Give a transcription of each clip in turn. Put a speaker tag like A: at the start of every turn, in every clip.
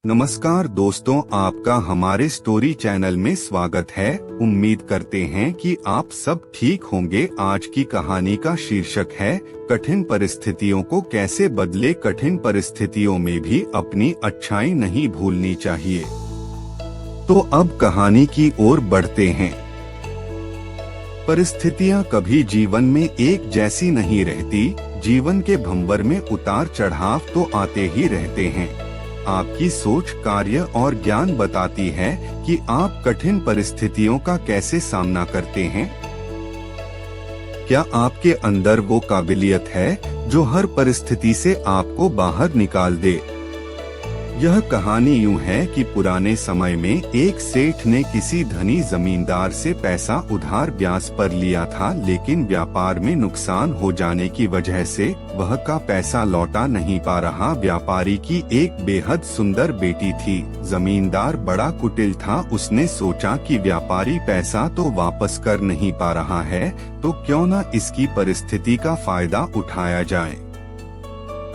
A: नमस्कार दोस्तों, आपका हमारे स्टोरी चैनल में स्वागत है। उम्मीद करते हैं कि आप सब ठीक होंगे। आज की कहानी का शीर्षक है कठिन परिस्थितियों को कैसे बदले। कठिन परिस्थितियों में भी अपनी अच्छाई नहीं भूलनी चाहिए। तो अब कहानी की ओर बढ़ते हैं। परिस्थितियां कभी जीवन में एक जैसी नहीं रहती। जीवन के भंवर में उतार चढ़ाव तो आते ही रहते हैं। आपकी सोच, कार्य और ज्ञान बताती है कि आप कठिन परिस्थितियों का कैसे सामना करते हैं। क्या आपके अंदर वो काबिलियत है जो हर परिस्थिति से आपको बाहर निकाल दे। यह कहानी यूं है कि पुराने समय में एक सेठ ने किसी धनी जमींदार से पैसा उधार ब्याज पर लिया था, लेकिन व्यापार में नुकसान हो जाने की वजह से वह का पैसा लौटा नहीं पा रहा। व्यापारी की एक बेहद सुंदर बेटी थी। जमींदार बड़ा कुटिल था। उसने सोचा कि व्यापारी पैसा तो वापस कर नहीं पा रहा है, तो क्यों न इसकी परिस्थिति का फायदा उठाया जाए।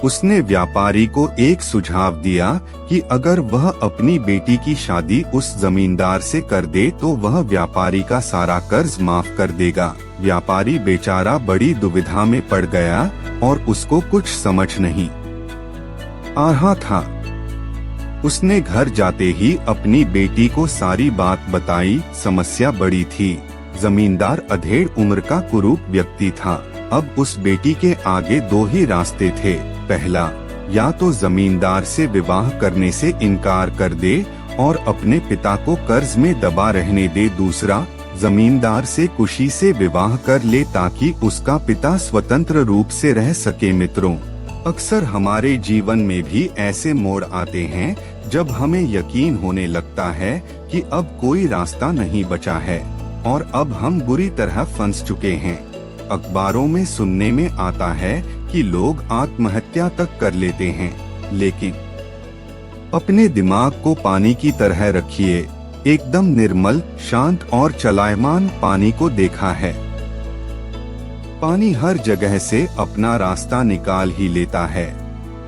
A: उसने व्यापारी को एक सुझाव दिया कि अगर वह अपनी बेटी की शादी उस जमींदार से कर दे तो वह व्यापारी का सारा कर्ज माफ कर देगा। व्यापारी बेचारा बड़ी दुविधा में पड़ गया और उसको कुछ समझ नहीं आ रहा था। उसने घर जाते ही अपनी बेटी को सारी बात बताई। समस्या बड़ी थी। जमींदार अधेड़ उम्र का कुरूप व्यक्ति था। अब उस बेटी के आगे दो ही रास्ते थे। पहला, या तो जमींदार से विवाह करने से इनकार कर दे और अपने पिता को कर्ज में दबा रहने दे। दूसरा, जमींदार से खुशी से विवाह कर ले ताकि उसका पिता स्वतंत्र रूप से रह सके। मित्रों, अक्सर हमारे जीवन में भी ऐसे मोड़ आते हैं जब हमें यकीन होने लगता है कि अब कोई रास्ता नहीं बचा है और अब हम बुरी तरह फंस चुके हैं। अखबारों में सुनने में आता है कि लोग आत्महत्या तक कर लेते हैं, लेकिन अपने दिमाग को पानी की तरह रखिए। एकदम निर्मल, शांत और चलायमान पानी को देखा है। पानी हर जगह से अपना रास्ता निकाल ही लेता है।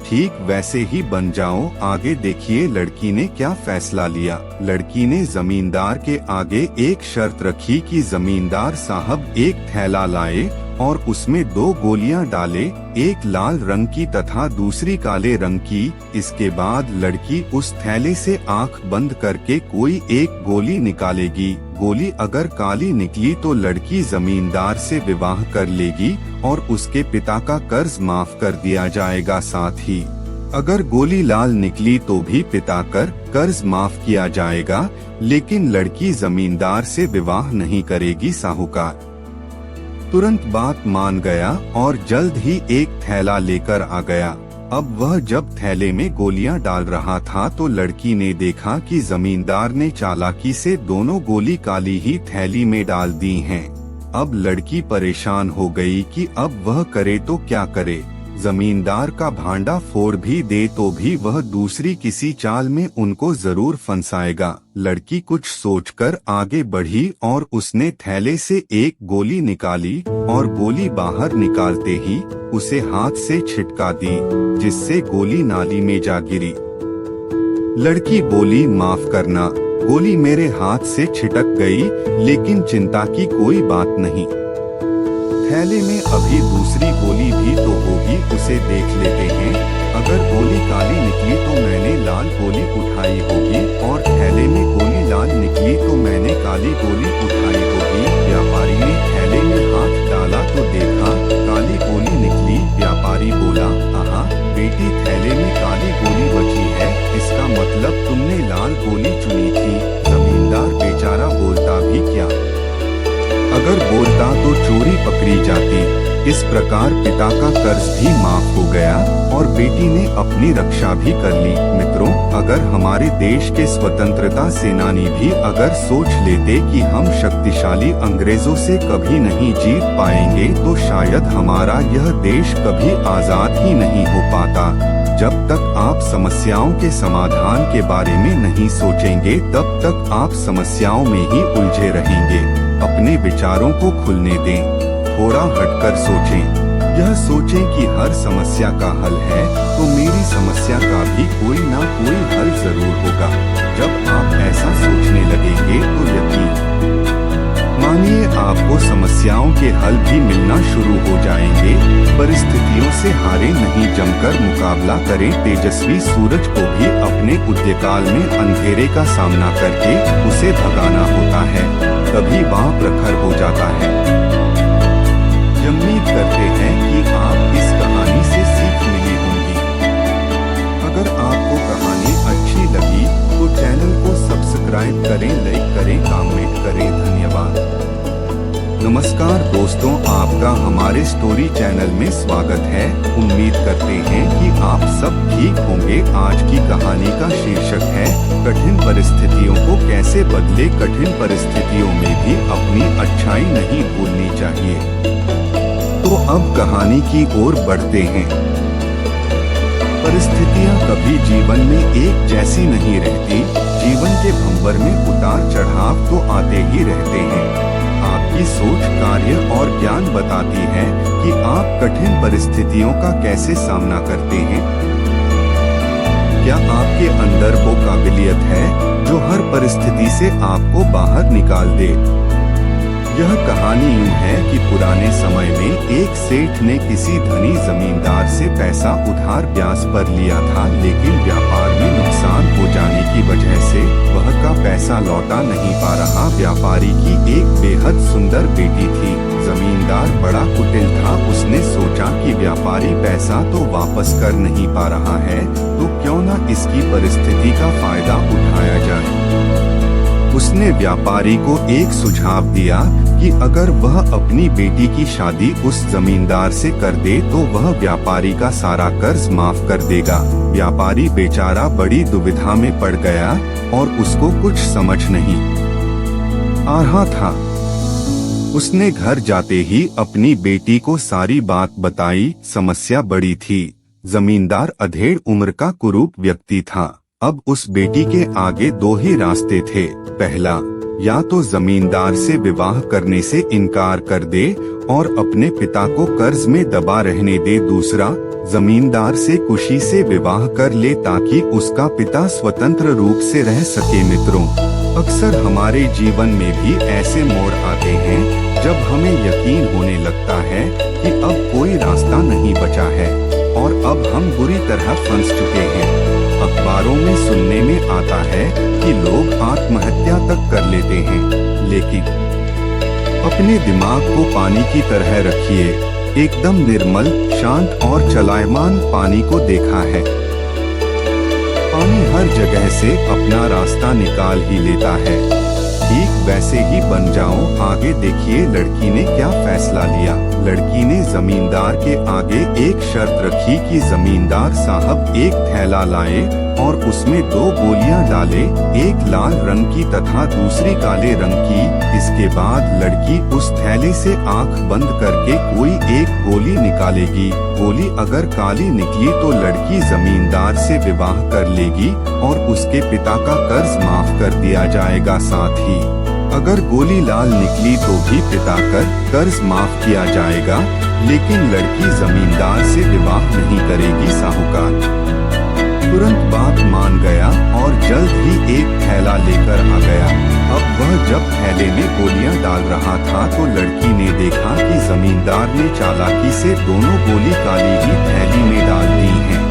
A: ठीक वैसे ही बन जाओ। आगे देखिए लड़की ने क्या फैसला लिया। लड़की ने जमींदार के आगे एक शर्त रखी कि जमींदार साहब एक थैला लाए और उसमें 2 गोलियां डाले, एक लाल रंग की तथा दूसरी काले रंग की। इसके बाद लड़की उस थैले से आंख बंद करके कोई एक गोली निकालेगी। गोली अगर काली निकली तो लड़की जमींदार से विवाह कर लेगी और उसके पिता का कर्ज माफ कर दिया जाएगा। साथ ही अगर गोली लाल निकली तो भी पिता कर कर्ज माफ किया जाएगा, लेकिन लड़की जमींदार से विवाह नहीं करेगी। साहूकार तुरंत बात मान गया और जल्द ही एक थैला लेकर आ गया। अब वह जब थैले में गोलियां डाल रहा था तो लड़की ने देखा कि जमींदार ने चालाकी से दोनों गोली काली ही थैली में डाल दी हैं। अब लड़की परेशान हो गई कि अब वह करे तो क्या करे। जमींदार का भांडा फोड़ भी दे तो भी वह दूसरी किसी चाल में उनको जरूर फंसाएगा। लड़की कुछ सोचकर आगे बढ़ी और उसने थैले से एक गोली निकाली और गोली बाहर निकालते ही उसे हाथ से छिटका दी, जिससे गोली नाली में जा गिरी। लड़की बोली, माफ करना, गोली मेरे हाथ से छिटक गई, लेकिन चिंता की कोई बात नहीं। थैले में अभी दूसरी गोली भी तो होगी, उसे देख लेते हैं। अगर गोली काली निकली तो मैंने लाल गोली उठाई होगी और थैले में गोली लाल निकली तो मैंने काली गोली उठाई होगी। व्यापारी ने थैले में हाथ डाला तो देखा काली गोली निकली। व्यापारी बोला, आहा बेटी, थैले में काली गोली बची है, इसका मतलब तुमने लाल गोली चुनी थी। जमींदार बेचारा बोलता भी क्या, अगर बोलता तो चोरी पकड़ी जाती। इस प्रकार पिता का कर्ज भी माफ हो गया और बेटी ने अपनी रक्षा भी कर ली। मित्रों, अगर हमारे देश के स्वतंत्रता सेनानी भी अगर सोच लेते कि हम शक्तिशाली अंग्रेजों से कभी नहीं जीत पाएंगे तो शायद हमारा यह देश कभी आजाद ही नहीं हो पाता। जब तक आप समस्याओं के समाधान के बारे में नहीं सोचेंगे तब तक आप समस्याओं में ही उलझे रहेंगे। अपने विचारों को खुलने दें, थोड़ा हटकर सोचें। यह सोचें कि हर समस्या का हल है तो मेरी समस्या का भी कोई ना कोई हल जरूर होगा। जब आप ऐसा सोचने लगेंगे तो यकीन मानिए आपको समस्याओं के हल भी मिलना शुरू हो जाएंगे। परिस्थितियों से हारे नहीं, जमकर मुकाबला करें। तेजस्वी सूरज को भी अपने उदयकाल में अंधेरे का सामना करके उसे भगाना होता है, तभी वह प्रखर हो जाता है। उम्मीद करते हैं कि आप इस कहानी से सीख मिली होंगी। अगर आपको कहानी अच्छी लगी तो चैनल को सब्सक्राइब करें, लाइक करें, कमेंट करें। धन्यवाद। नमस्कार दोस्तों, आपका हमारे स्टोरी चैनल में स्वागत है। उम्मीद करते हैं कि आप सब ठीक होंगे। आज की कहानी का शीर्षक है कठिन परिस्थितियों को कैसे बदले। कठिन परिस्थितियों में भी अपनी अच्छाई नहीं भूलनी चाहिए। तो अब कहानी की ओर बढ़ते हैं। परिस्थितियां कभी जीवन में एक जैसी नहीं रहती। जीवन के भंवर में उतार चढ़ाव तो आते ही रहते हैं। आपकी सोच, कार्य और ज्ञान बताती है कि आप कठिन परिस्थितियों का कैसे सामना करते हैं। क्या आपके अंदर वो काबिलियत है जो हर परिस्थिति से आपको बाहर निकाल दे। यह कहानी यूं है कि पुराने समय में एक सेठ ने किसी धनी जमींदार से पैसा उधार ब्याज पर लिया था, लेकिन व्यापार में नुकसान हो जाने की वजह से वह का पैसा लौटा नहीं पा रहा। व्यापारी की एक बेहद सुंदर बेटी थी। जमींदार बड़ा कुटिल था। उसने सोचा कि व्यापारी पैसा तो वापस कर नहीं पा रहा है, तो क्यों न इसकी परिस्थिति का फायदा उठाया जाए। उसने व्यापारी को एक सुझाव दिया कि अगर वह अपनी बेटी की शादी उस जमींदार से कर दे तो वह व्यापारी का सारा कर्ज माफ कर देगा। व्यापारी बेचारा बड़ी दुविधा में पड़ गया और उसको कुछ समझ नहीं आ रहा था। उसने घर जाते ही अपनी बेटी को सारी बात बताई। समस्या बड़ी थी। जमींदार अधेड़ उम्र का कुरूप व्यक्ति था। अब उस बेटी के आगे दो ही रास्ते थे। पहला, या तो जमींदार से विवाह करने से इनकार कर दे और अपने पिता को कर्ज में दबा रहने दे। दूसरा, जमींदार से खुशी से विवाह कर ले ताकि उसका पिता स्वतंत्र रूप से रह सके। मित्रों, अक्सर हमारे जीवन में भी ऐसे मोड़ आते हैं जब हमें यकीन होने लगता है कि अब कोई रास्ता नहीं बचा है और अब हम बुरी तरह फंस चुके हैं। अखबारों में सुनने में आता है कि लोग आत्महत्या तक कर लेते हैं, लेकिन अपने दिमाग को पानी की तरह रखिए। एकदम निर्मल, शांत और चलायमान पानी को देखा है। पानी हर जगह से अपना रास्ता निकाल ही लेता है। ठीक वैसे ही बन जाओ। आगे देखिए लड़की ने क्या फैसला लिया। लड़की ने जमींदार के आगे एक शर्त रखी कि जमींदार साहब एक थैला लाए और उसमें 2 गोलियां डाले, एक लाल रंग की तथा दूसरी काले रंग की। इसके बाद लड़की उस थैले से आंख बंद करके कोई एक गोली निकालेगी। गोली अगर काली निकली तो लड़की जमींदार से विवाह कर लेगी और उसके पिता का कर्ज माफ कर दिया जाएगा। साथ ही अगर गोली लाल निकली तो भी पिता का कर्ज माफ किया जाएगा, लेकिन लड़की जमींदार से विवाह नहीं करेगी। साहूकार तुरंत बात मान गया और जल्द ही एक थैला लेकर आ गया। अब वह जब थैले में गोलियां डाल रहा था तो लड़की ने देखा कि जमींदार ने चालाकी से दोनों गोली काली ही थैली में डाल दी हैं।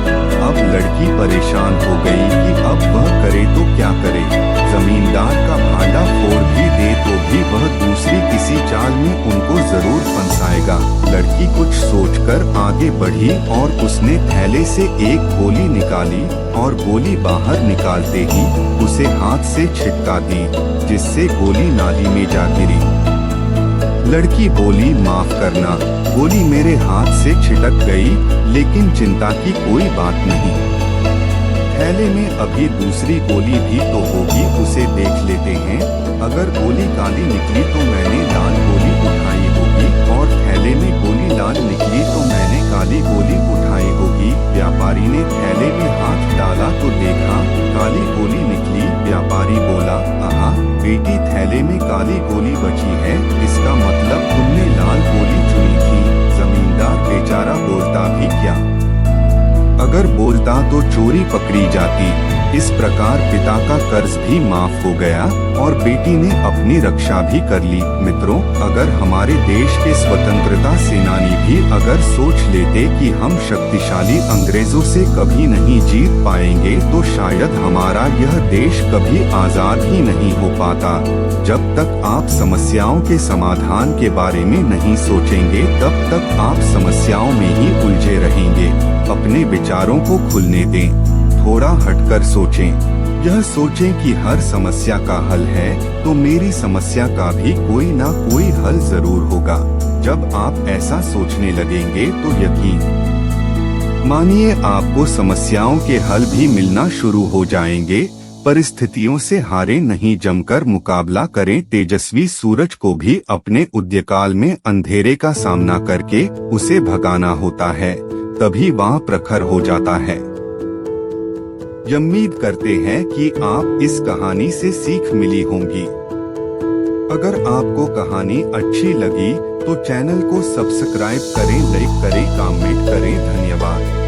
A: अब लड़की परेशान हो गई कि अब वह करे तो क्या करे। जमींदार का भांडा फोड़ भी दे तो भी वह दूसरी किसी चाल में उनको जरूर फंसाएगा। लड़की कुछ सोचकर आगे बढ़ी और उसने थैले से एक गोली निकाली और गोली बाहर निकालते ही उसे हाथ से छिटका दी, जिससे गोली नाली में जा गिरी। लड़की बोली, माफ करना, गोली मेरे हाथ से छिटक गई, लेकिन चिंता की कोई बात नहीं। थैले में अभी दूसरी गोली भी तो होगी, उसे देख लेते हैं। अगर गोली काली निकली तो मैंने लाल गोली उठाई होगी और थैले में गोली लाल निकली तो मैंने काली गोली उठाई होगी। व्यापारी ने थैले में हाथ डाला तो देखा काली गोली निकली। व्यापारी बोला, आहा बेटी, थैले में काली गोली बची है, इसका मतलब तुमने लाल गोली चुनी थी। जमींदार बेचारा बोलता भी क्या? अगर बोलता तो चोरी पकड़ी जाती। इस प्रकार पिता का कर्ज भी माफ हो गया और बेटी ने अपनी रक्षा भी कर ली। मित्रों, अगर हमारे देश के स्वतंत्रता सेनानी भी अगर सोच लेते कि हम शक्तिशाली अंग्रेजों से कभी नहीं जीत पाएंगे तो शायद हमारा यह देश कभी आजाद ही नहीं हो पाता। जब तक आप समस्याओं के समाधान के बारे में नहीं सोचेंगे तब तक आप समस्याओं में ही उलझे रहेंगे। अपने विचारों को खुलने दें, थोड़ा हटकर सोचें। यह सोचें कि हर समस्या का हल है तो मेरी समस्या का भी कोई ना कोई हल जरूर होगा। जब आप ऐसा सोचने लगेंगे तो यकीन मानिए आपको समस्याओं के हल भी मिलना शुरू हो जाएंगे। परिस्थितियों से हारे नहीं, जमकर मुकाबला करें। तेजस्वी सूरज को भी अपने उदयकाल में अंधेरे का सामना करके उसे भगाना होता है, तभी वह प्रखर हो जाता है। उम्मीद करते हैं कि आप इस कहानी से सीख मिली होंगी। अगर आपको कहानी अच्छी लगी तो चैनल को सब्सक्राइब करें, लाइक करें, कमेंट करें। धन्यवाद।